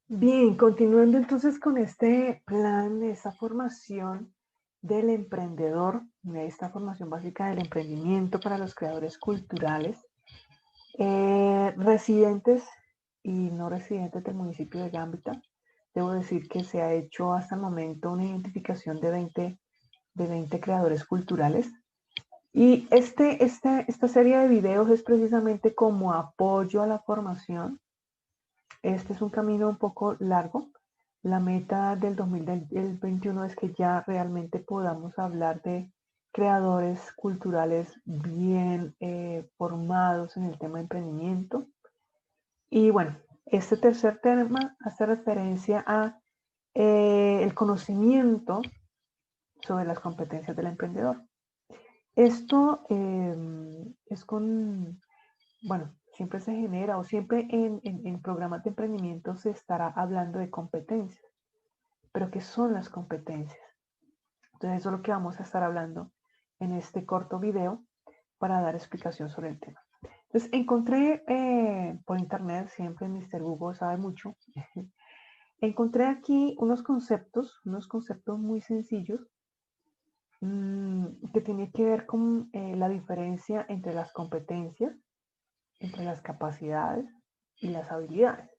Bien, continuando entonces con este plan, esta formación del emprendedor, esta formación básica del emprendimiento para los creadores culturales, residentes y no residentes del municipio de Gambita. Debo decir que se ha hecho hasta el momento una identificación de 20 creadores culturales. Y esta serie de videos es precisamente como apoyo a la formación. Este es un camino un poco largo. La meta del 2021 es que ya realmente podamos hablar de creadores culturales bien formados en el tema de emprendimiento. Y bueno, este tercer tema hace referencia a el conocimiento sobre las competencias del emprendedor. Esto es con, bueno, siempre se genera o siempre en programas de emprendimiento se estará hablando de competencias, pero ¿qué son las competencias? Entonces eso es lo que vamos a estar hablando en este corto video para dar explicación sobre el tema. Entonces encontré por internet, siempre Mr. Google sabe mucho, encontré aquí unos conceptos muy sencillos que tiene que ver con la diferencia entre las competencias, entre las capacidades y las habilidades.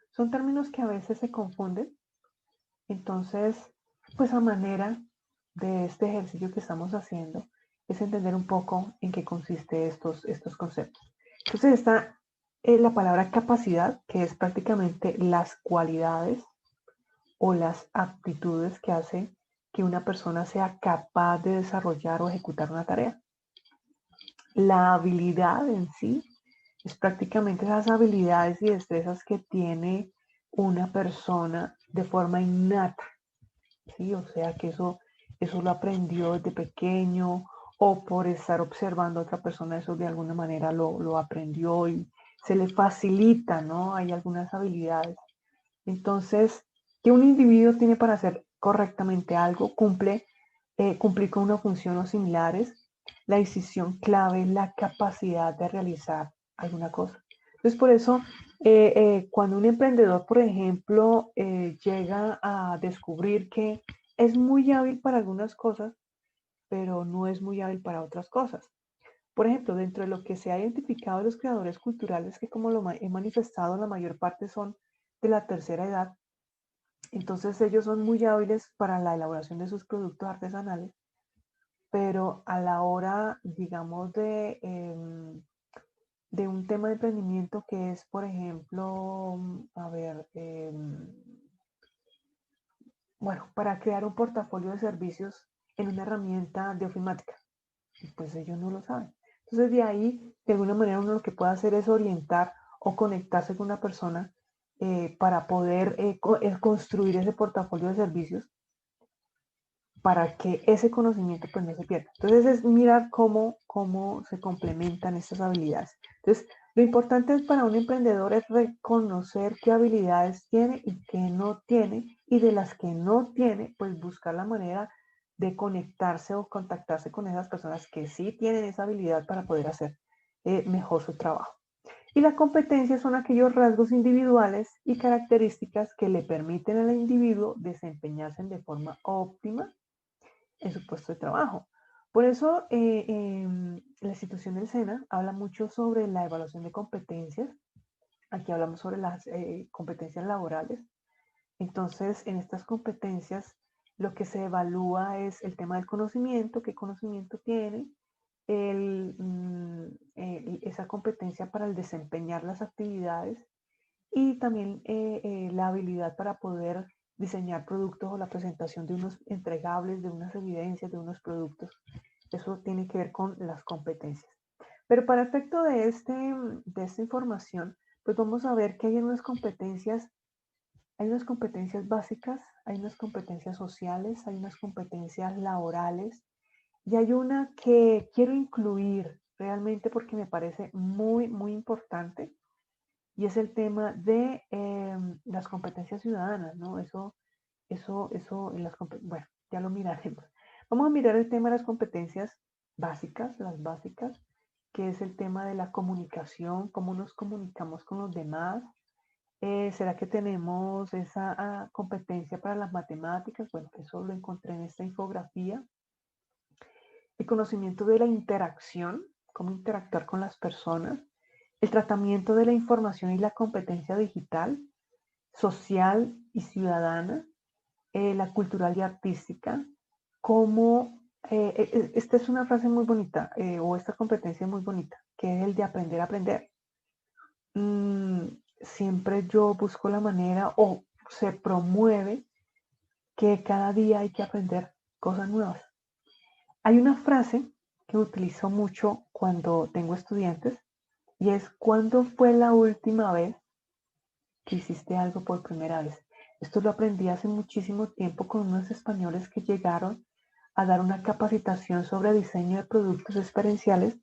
Son términos que a veces se confunden, entonces, pues a manera de este ejercicio que estamos haciendo es entender un poco en qué consiste estos conceptos. Entonces está la palabra capacidad, que es prácticamente las cualidades o las aptitudes que hacen que una persona sea capaz de desarrollar o ejecutar una tarea. La habilidad en sí es prácticamente esas habilidades y destrezas que tiene una persona de forma innata, ¿sí? O sea que eso lo aprendió desde pequeño o por estar observando a otra persona, eso de alguna manera lo aprendió y se le facilita, ¿no? Hay algunas habilidades. Entonces, que un individuo tiene para hacer correctamente algo, cumplir con una función o similares, la decisión clave es la capacidad de realizar alguna cosa. Entonces, por eso, cuando un emprendedor, por ejemplo, llega a descubrir que es muy hábil para algunas cosas, pero no es muy hábil para otras cosas. Por ejemplo, dentro de lo que se ha identificado de los creadores culturales, que como lo he manifestado, la mayor parte son de la tercera edad, entonces ellos son muy hábiles para la elaboración de sus productos artesanales, pero a la hora, digamos, de un tema de emprendimiento que es, por ejemplo, a ver, bueno, para crear un portafolio de servicios en una herramienta de ofimática, pues ellos no lo saben. Entonces de ahí, de alguna manera, uno lo que puede hacer es orientar o conectarse con una persona para poder construir ese portafolio de servicios para que ese conocimiento pues no se pierda. Entonces es mirar cómo se complementan estas habilidades. Entonces, lo importante es para un emprendedor es reconocer qué habilidades tiene y qué no tiene, y de las que no tiene, pues buscar la manera de conectarse o contactarse con esas personas que sí tienen esa habilidad para poder hacer mejor su trabajo. Y las competencias son aquellos rasgos individuales y características que le permiten al individuo desempeñarse de forma óptima en su puesto de trabajo. Por eso la institución del SENA habla mucho sobre la evaluación de competencias. Aquí hablamos sobre las competencias laborales. Entonces, en estas competencias, lo que se evalúa es el tema del conocimiento, qué conocimiento tiene, esa competencia para el desempeñar las actividades y también la habilidad para poder diseñar productos o la presentación de unos entregables, de unas evidencias, de unos productos. Eso tiene que ver con las competencias. Pero para efecto de esta información, pues vamos a ver que hay unas competencias básicas, hay unas competencias sociales, hay unas competencias laborales y hay una que quiero incluir realmente porque me parece muy, muy importante y es el tema de las competencias ciudadanas, ¿no? Bueno, ya lo miraremos. Vamos a mirar el tema de las competencias básicas, las básicas, que es el tema de la comunicación, cómo nos comunicamos con los demás, ¿Será que tenemos esa competencia para las matemáticas? Bueno, eso lo encontré en esta infografía. El conocimiento de la interacción, cómo interactuar con las personas, el tratamiento de la información y la competencia digital, social y ciudadana, la cultural y artística, cómo, esta es una frase muy bonita, o esta competencia muy bonita, que es el de aprender a aprender. Siempre yo busco la manera o se promueve que cada día hay que aprender cosas nuevas. Hay una frase que utilizo mucho cuando tengo estudiantes y es: ¿cuándo fue la última vez que hiciste algo por primera vez? Esto lo aprendí hace muchísimo tiempo con unos españoles que llegaron a dar una capacitación sobre diseño de productos experienciales,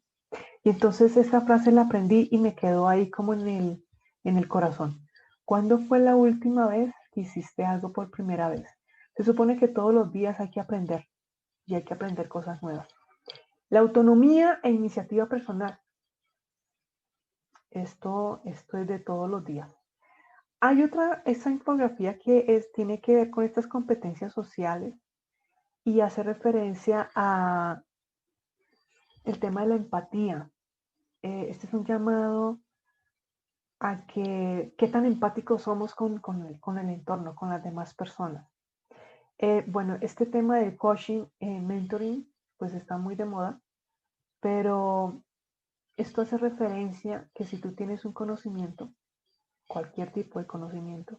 y entonces esa frase la aprendí y me quedó ahí como en el corazón. ¿Cuándo fue la última vez que hiciste algo por primera vez? Se supone que todos los días hay que aprender y hay que aprender cosas nuevas. La autonomía e iniciativa personal. Esto es de todos los días. Hay otra, esa infografía que tiene que ver con estas competencias sociales y hace referencia a el tema de la empatía. Este es un llamado a que qué tan empáticos somos con el entorno, con las demás personas. Bueno, este tema del coaching, mentoring, pues está muy de moda, pero esto hace referencia que si tú tienes un conocimiento, cualquier tipo de conocimiento,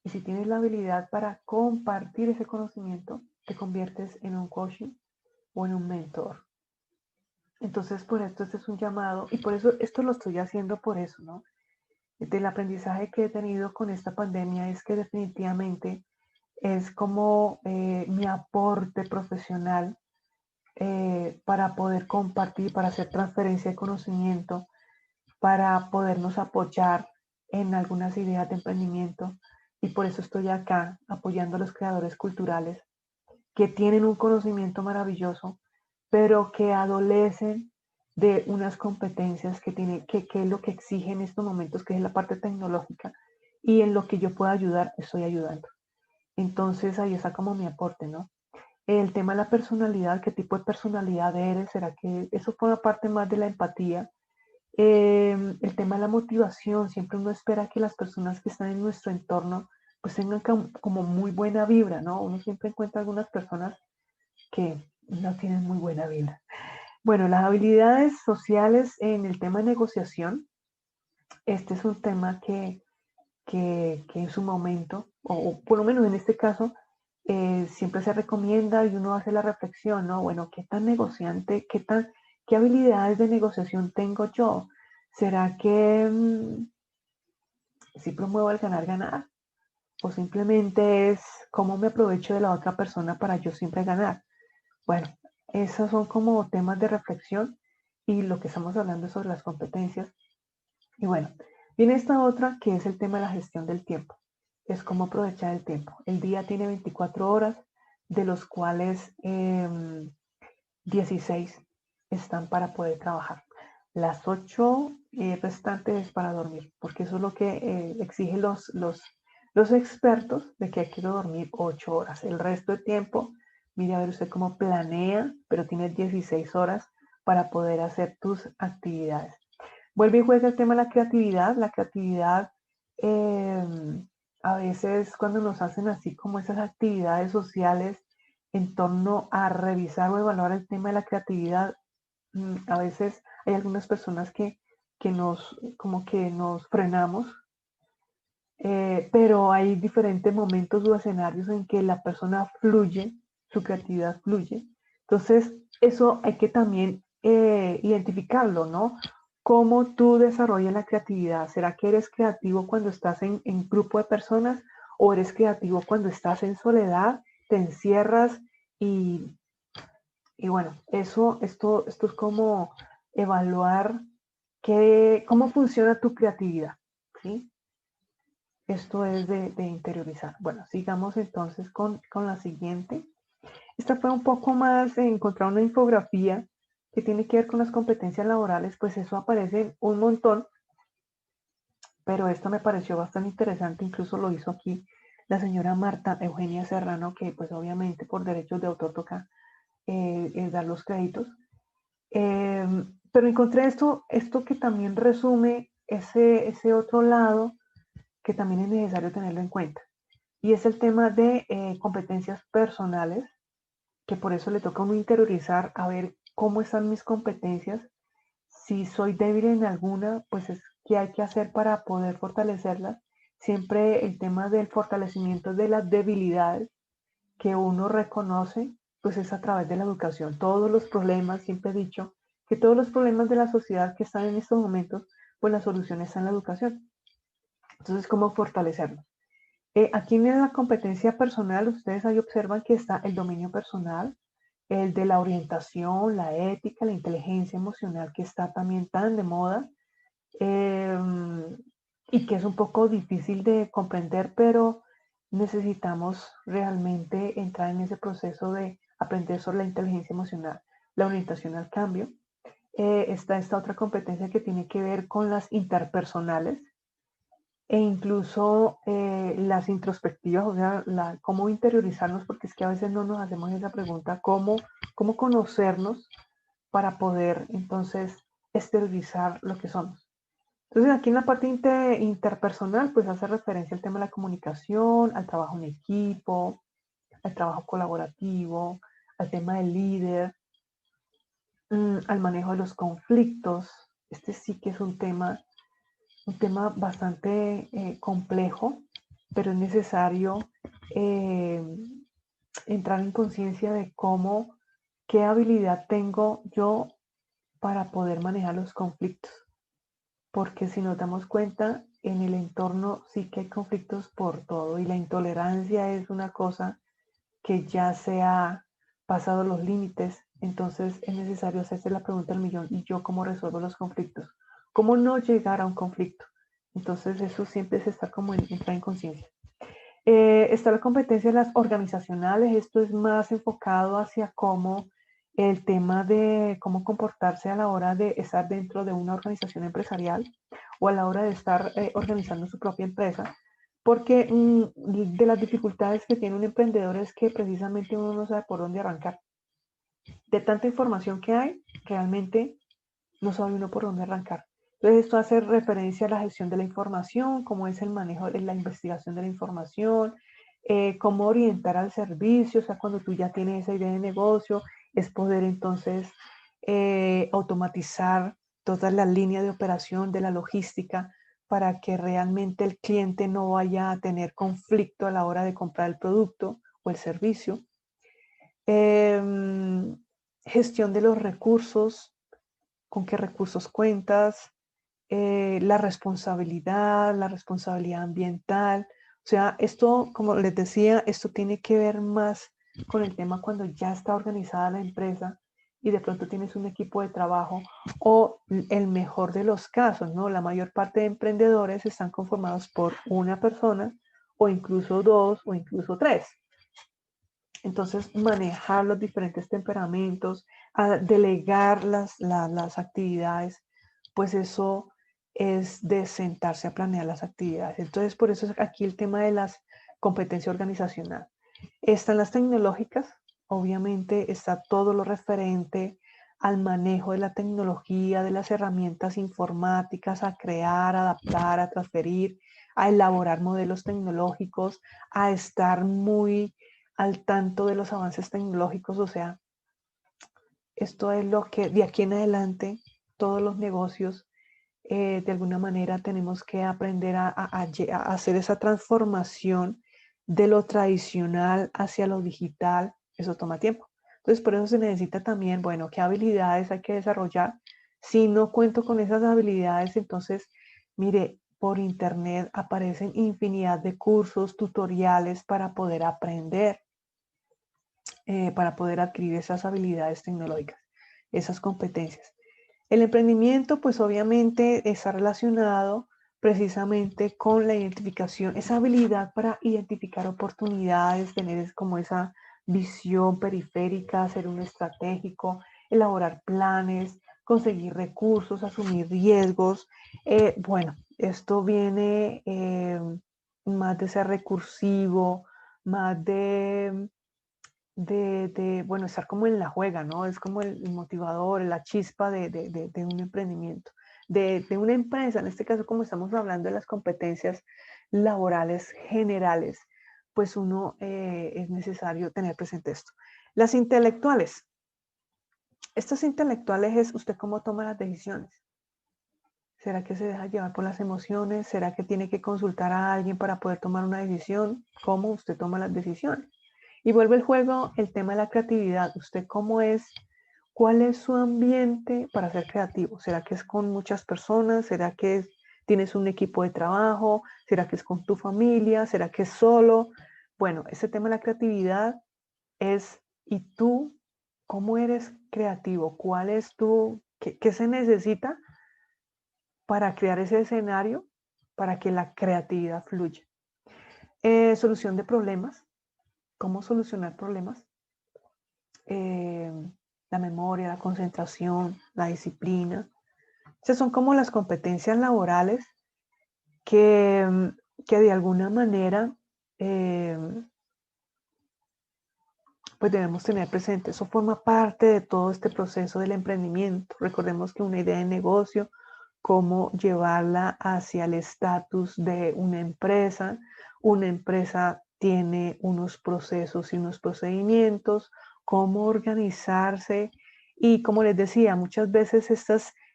y si tienes la habilidad para compartir ese conocimiento, te conviertes en un coaching o en un mentor. Entonces, por esto este es un llamado, y por eso esto lo estoy haciendo por eso, ¿no? Del aprendizaje que he tenido con esta pandemia es que definitivamente es como mi aporte profesional para poder compartir, para hacer transferencia de conocimiento, para podernos apoyar en algunas ideas de emprendimiento. Y por eso estoy acá apoyando a los creadores culturales que tienen un conocimiento maravilloso, pero que adolecen de unas competencias que es lo que exige en estos momentos, que es la parte tecnológica, y en lo que yo pueda ayudar, estoy ayudando. Entonces ahí está como mi aporte, ¿no? El tema de la personalidad, qué tipo de personalidad eres, será que eso forma parte más de la empatía. El tema de la motivación, siempre uno espera que las personas que están en nuestro entorno pues tengan como muy buena vibra, ¿no? Uno siempre encuentra algunas personas que no tienen muy buena vibra. Bueno, las habilidades sociales en el tema de negociación, este es un tema que en su momento, o por lo menos en este caso, siempre se recomienda y uno hace la reflexión, ¿no? Bueno, ¿qué tan negociante, qué habilidades de negociación tengo yo? ¿Será que si promuevo el ganar-ganar? ¿O simplemente es cómo me aprovecho de la otra persona para yo siempre ganar? Bueno, esos son como temas de reflexión y lo que estamos hablando es sobre las competencias. Y bueno, viene esta otra que es el tema de la gestión del tiempo. Es cómo aprovechar el tiempo. El día tiene 24 horas, de los cuales 16 están para poder trabajar. Las 8 restantes es para dormir, porque eso es lo que exigen los expertos, de que hay que dormir 8 horas. El resto de tiempo, mire a ver usted cómo planea, pero tienes 16 horas para poder hacer tus actividades. Vuelve y juega el tema de la creatividad. La creatividad, a veces cuando nos hacen así como esas actividades sociales en torno a revisar o evaluar el tema de la creatividad, a veces hay algunas personas que como que nos frenamos, pero hay diferentes momentos o escenarios en que la persona fluye, su creatividad fluye. Entonces, eso hay que también identificarlo, ¿no? ¿Cómo tú desarrollas la creatividad? ¿Será que eres creativo cuando estás en grupo de personas o eres creativo cuando estás en soledad, te encierras y, y bueno, esto es como evaluar cómo funciona tu creatividad, ¿sí? Esto es de interiorizar. Bueno, sigamos entonces con la siguiente. Esta fue un poco más encontrar una infografía que tiene que ver con las competencias laborales, pues eso aparece un montón, pero esto me pareció bastante interesante, incluso lo hizo aquí la señora Marta Eugenia Serrano, que pues obviamente por derechos de autor toca dar los créditos. Pero encontré esto que también resume ese otro lado que también es necesario tenerlo en cuenta. Y es el tema de competencias personales, que por eso le toca a uno interiorizar a ver cómo están mis competencias. Si soy débil en alguna, pues es qué hay que hacer para poder fortalecerlas. Siempre el tema del fortalecimiento de las debilidades que uno reconoce, pues es a través de la educación. Todos los problemas, siempre he dicho que todos los problemas de la sociedad que están en estos momentos, pues la solución está en la educación. Entonces, ¿cómo fortalecerlo? Aquí en la competencia personal, ustedes ahí observan que está el dominio personal, el de la orientación, la ética, la inteligencia emocional, que está también tan de moda y que es un poco difícil de comprender, pero necesitamos realmente entrar en ese proceso de aprender sobre la inteligencia emocional, la orientación al cambio. Está esta otra competencia que tiene que ver con las interpersonales, e incluso las introspectivas, o sea, cómo interiorizarnos, porque es que a veces no nos hacemos esa pregunta, cómo conocernos para poder entonces exteriorizar lo que somos. Entonces aquí en la parte interpersonal, pues hace referencia al tema de la comunicación, al trabajo en equipo, al trabajo colaborativo, al tema del líder, al manejo de los conflictos. Este sí que es un tema bastante complejo, pero es necesario eh, entrar en conciencia de qué habilidad tengo yo para poder manejar los conflictos. Porque si nos damos cuenta, en el entorno sí que hay conflictos por todo y la intolerancia es una cosa que ya se ha pasado los límites. Entonces es necesario hacerse la pregunta del millón: ¿y yo cómo resuelvo los conflictos? ¿Cómo no llegar a un conflicto? Entonces eso siempre es estar como entrar en conciencia. Está la competencia de las organizacionales. Esto es más enfocado hacia cómo el tema de cómo comportarse a la hora de estar dentro de una organización empresarial o a la hora de estar organizando su propia empresa. Porque de las dificultades que tiene un emprendedor es que precisamente uno no sabe por dónde arrancar. De tanta información que hay, realmente no sabe uno por dónde arrancar. Entonces esto hace referencia a la gestión de la información, cómo es el manejo de la investigación de la información, cómo orientar al servicio, o sea, cuando tú ya tienes esa idea de negocio, es poder entonces automatizar toda la línea de operación de la logística para que realmente el cliente no vaya a tener conflicto a la hora de comprar el producto o el servicio. Gestión de los recursos, con qué recursos cuentas, la responsabilidad ambiental. O sea, esto, como les decía, esto tiene que ver más con el tema cuando ya está organizada la empresa y de pronto tienes un equipo de trabajo o el mejor de los casos, ¿no? La mayor parte de emprendedores están conformados por una persona o incluso dos o incluso tres. Entonces, manejar los diferentes temperamentos, delegar las actividades, pues eso es de sentarse a planear las actividades. Entonces, por eso es aquí el tema de las competencias organizacional. Están las tecnológicas, obviamente está todo lo referente al manejo de la tecnología, de las herramientas informáticas, a crear, adaptar, a transferir, a elaborar modelos tecnológicos, a estar muy al tanto de los avances tecnológicos. O sea, esto es lo que de aquí en adelante todos los negocios de alguna manera tenemos que aprender a hacer esa transformación de lo tradicional hacia lo digital. Eso toma tiempo. Entonces, por eso se necesita también, bueno, qué habilidades hay que desarrollar. Si no cuento con esas habilidades, entonces, mire, por internet aparecen infinidad de cursos, tutoriales para poder aprender, para poder adquirir esas habilidades tecnológicas, esas competencias. El emprendimiento, pues obviamente está relacionado precisamente con la identificación, esa habilidad para identificar oportunidades, tener como esa visión periférica, ser un estratégico, elaborar planes, conseguir recursos, asumir riesgos. Bueno, Esto viene más de ser recursivo, más bueno, estar como en la juega, ¿no? Es como el motivador, la chispa de un emprendimiento, de una empresa, en este caso como estamos hablando de las competencias laborales generales, pues uno es necesario tener presente esto. Las intelectuales. Estas intelectuales es usted cómo toma las decisiones. ¿Será que se deja llevar por las emociones? ¿Será que tiene que consultar a alguien para poder tomar una decisión? ¿Cómo usted toma las decisiones? Y vuelve el juego el tema de la creatividad. ¿Usted cómo es? ¿Cuál es su ambiente para ser creativo? ¿Será que es con muchas personas? ¿Será que tienes un equipo de trabajo? ¿Será que es con tu familia? ¿Será que es solo? Bueno, ese tema de la creatividad es, ¿y tú cómo eres creativo? ¿Cuál es qué se necesita para crear ese escenario para que la creatividad fluya? Solución de problemas. ¿Cómo solucionar problemas? eh, la memoria, la concentración, la disciplina. Esas son como las competencias laborales que de alguna manera eh, pues debemos tener presente. Eso forma parte de todo este proceso del emprendimiento. Recordemos que una idea de negocio, cómo llevarla hacia el estatus de una empresa. Una empresa tiene unos procesos y unos procedimientos, cómo organizarse. Y como les decía, muchas veces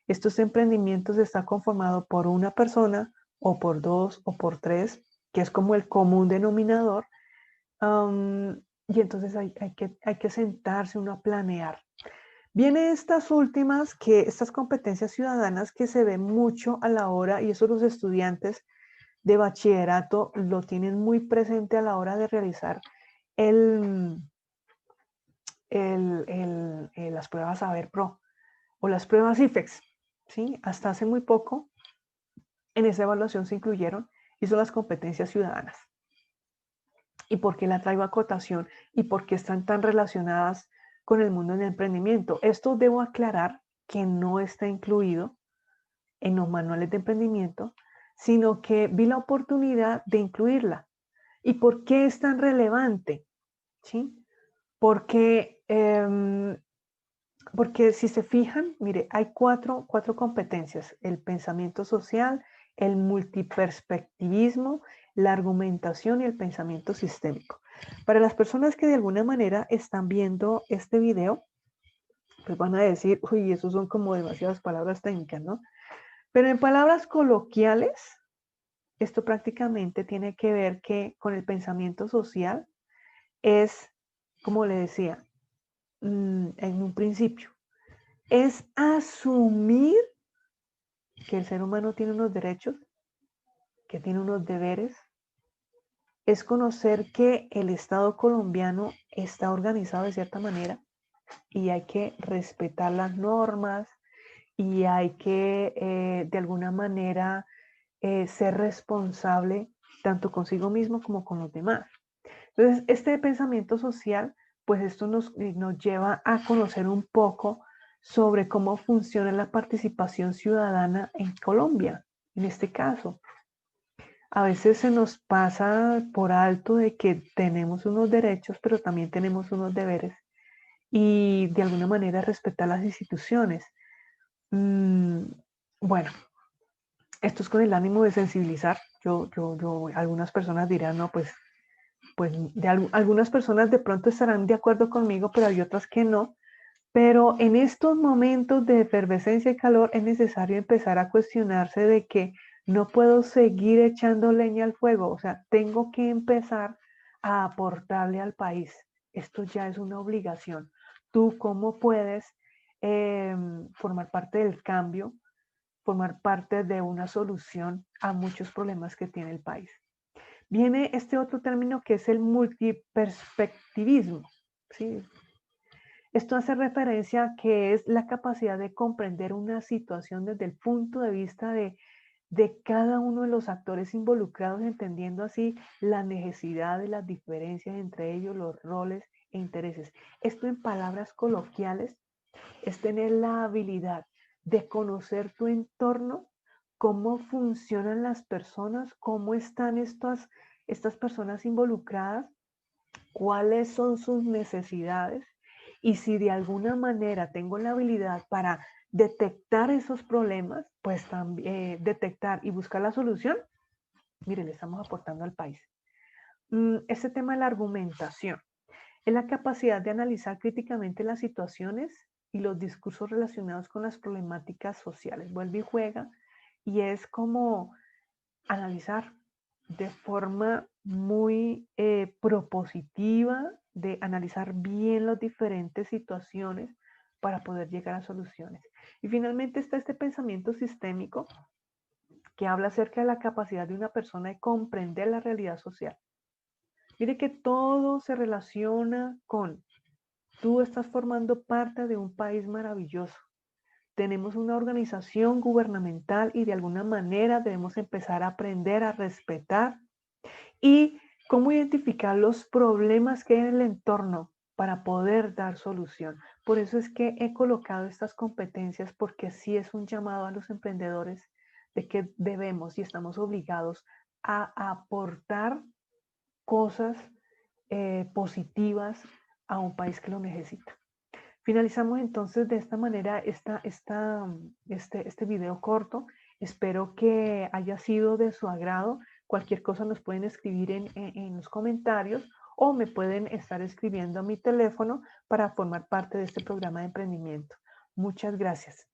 estos emprendimientos están conformados por una persona o por dos o por tres, que es como el común denominador. Y entonces hay que sentarse uno a planear. Viene estas competencias ciudadanas que se ven mucho a la hora, y eso los estudiantes de bachillerato lo tienen muy presente a la hora de realizar las pruebas Saber Pro o las pruebas IFEX. ¿Sí? Hasta hace muy poco en esa evaluación se incluyeron y son las competencias ciudadanas. ¿Y por qué la traigo a cotación? ¿Y por qué están tan relacionadas con el mundo del emprendimiento? Esto debo aclarar que no está incluido en los manuales de emprendimiento, sino que vi la oportunidad de incluirla. ¿Y por qué es tan relevante? ¿Sí? Porque, porque si se fijan, mire, hay cuatro competencias: el pensamiento social, el multiperspectivismo, la argumentación y el pensamiento sistémico. Para las personas que de alguna manera están viendo este video, pues van a decir, uy, eso son como demasiadas palabras técnicas, ¿no? Pero en palabras coloquiales, esto prácticamente tiene que ver con el pensamiento social es, como le decía, en un principio, es asumir que el ser humano tiene unos derechos, que tiene unos deberes, es conocer que el Estado colombiano está organizado de cierta manera y hay que respetar las normas y hay que de alguna manera ser responsable tanto consigo mismo como con los demás. Entonces, este pensamiento social, pues esto nos lleva a conocer un poco sobre cómo funciona la participación ciudadana en Colombia, en este caso. A veces se nos pasa por alto de que tenemos unos derechos, pero también tenemos unos deberes y de alguna manera respetar las instituciones. Bueno, esto es con el ánimo de sensibilizar. Algunas personas dirán, no, pues algunas personas de pronto estarán de acuerdo conmigo, pero hay otras que no. Pero en estos momentos de efervescencia y calor es necesario empezar a cuestionarse de que no puedo seguir echando leña al fuego. O sea, tengo que empezar a aportarle al país. Esto ya es una obligación. ¿Tú cómo puedes formar parte del cambio, formar parte de una solución a muchos problemas que tiene el país? Viene este otro término que es el multiperspectivismo. ¿Sí? Esto hace referencia a que es la capacidad de comprender una situación desde el punto de vista de cada uno de los actores involucrados, entendiendo así la necesidad de las diferencias entre ellos, los roles e intereses. Esto en palabras coloquiales es tener la habilidad de conocer tu entorno cómo funcionan las personas, cómo están estas personas involucradas, cuáles son sus necesidades y si de alguna manera tengo la habilidad para detectar esos problemas, pues también detectar y buscar la solución, mire, le estamos aportando al país. Este tema de la argumentación es la capacidad de analizar críticamente las situaciones y los discursos relacionados con las problemáticas sociales. Vuelve y juega y es como analizar de forma muy propositiva, de analizar bien las diferentes situaciones para poder llegar a soluciones. Y finalmente está este pensamiento sistémico que habla acerca de la capacidad de una persona de comprender la realidad social. Mire que todo se relaciona con tú estás formando parte de un país maravilloso. Tenemos una organización gubernamental y de alguna manera debemos empezar a aprender a respetar y cómo identificar los problemas que hay en el entorno para poder dar solución. Por eso es que he colocado estas competencias porque sí es un llamado a los emprendedores de que debemos y estamos obligados a aportar cosas positivas a un país que lo necesita. Finalizamos entonces de esta manera este video corto. Espero que haya sido de su agrado. Cualquier cosa nos pueden escribir en los comentarios o me pueden estar escribiendo a mi teléfono para formar parte de este programa de emprendimiento. Muchas gracias.